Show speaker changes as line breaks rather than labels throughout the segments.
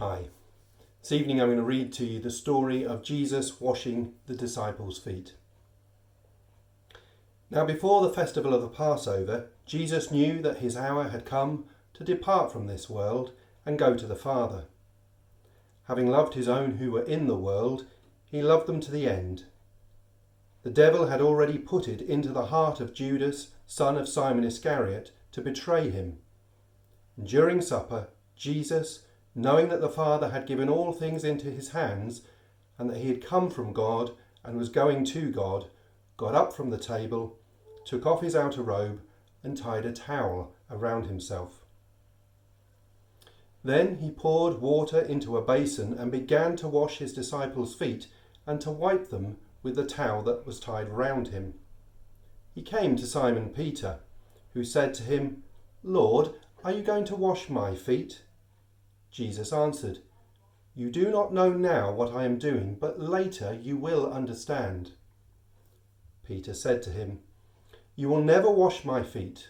Hi. This evening I'm going to read to you the story of Jesus washing the disciples' feet. Now before the festival of the Passover, Jesus knew that his hour had come to depart from this world and go to the Father. Having loved his own who were in the world, he loved them to the end. The devil had already put it into the heart of Judas, son of Simon Iscariot, to betray him. And during supper, Jesus, knowing that the Father had given all things into his hands, and that he had come from God and was going to God, got up from the table, took off his outer robe, and tied a towel around himself. Then he poured water into a basin and began to wash his disciples' feet and to wipe them with the towel that was tied round him. He came to Simon Peter, who said to him, "Lord, are you going to wash my feet?" Jesus answered, "You do not know now what I am doing, but later you will understand." Peter said to him, "You will never wash my feet."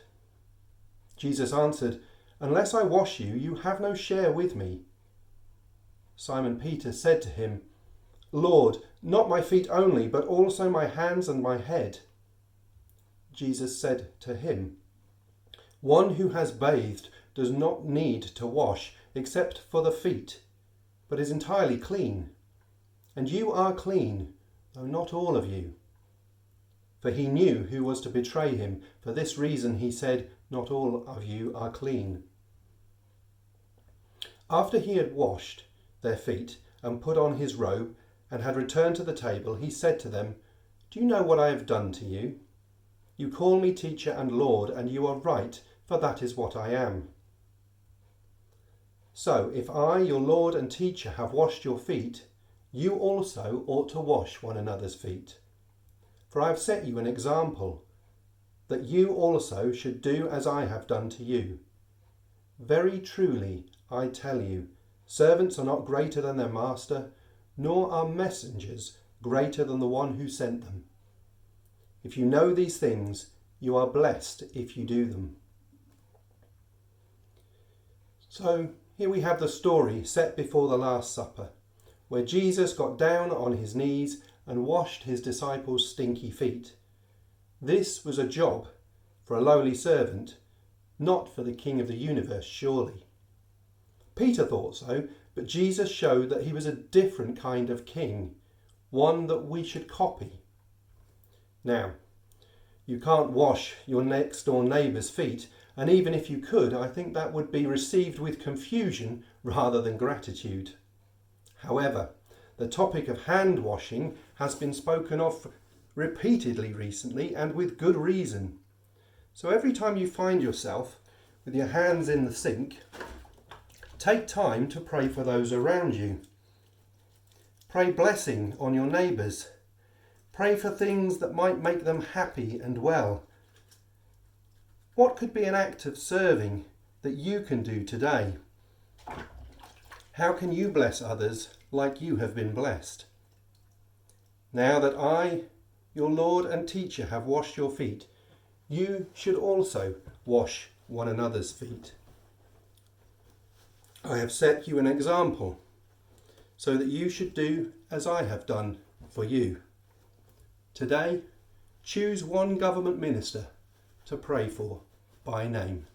Jesus answered, "Unless I wash you, you have no share with me." Simon Peter said to him, "Lord, not my feet only, but also my hands and my head." Jesus said to him, "One who has bathed does not need to wash except for the feet, but is entirely clean. And you are clean, though not all of you." For he knew who was to betray him. For this reason he said, "Not all of you are clean." After he had washed their feet and put on his robe and had returned to the table, he said to them, "Do you know what I have done to you? You call me teacher and Lord, and you are right, for that is what I am. So if I, your Lord and teacher, have washed your feet, you also ought to wash one another's feet. For I have set you an example, that you also should do as I have done to you. Very truly, I tell you, servants are not greater than their master, nor are messengers greater than the one who sent them. If you know these things, you are blessed if you do them." So here we have the story set before the Last Supper, where Jesus got down on his knees and washed his disciples' stinky feet. This was a job for a lowly servant, not for the King of the universe, surely. Peter thought so, but Jesus showed that he was a different kind of king, one that we should copy. Now, you can't wash your next door neighbour's feet, and even if you could, I think that would be received with confusion rather than gratitude. However, the topic of hand washing has been spoken of repeatedly recently, and with good reason. So every time you find yourself with your hands in the sink, take time to pray for those around you. Pray blessing on your neighbours. Pray for things that might make them happy and well. What could be an act of serving that you can do today? How can you bless others like you have been blessed? Now that I, your Lord and teacher, have washed your feet, you should also wash one another's feet. I have set you an example, so that you should do as I have done for you. Today, choose one government minister to pray for by name.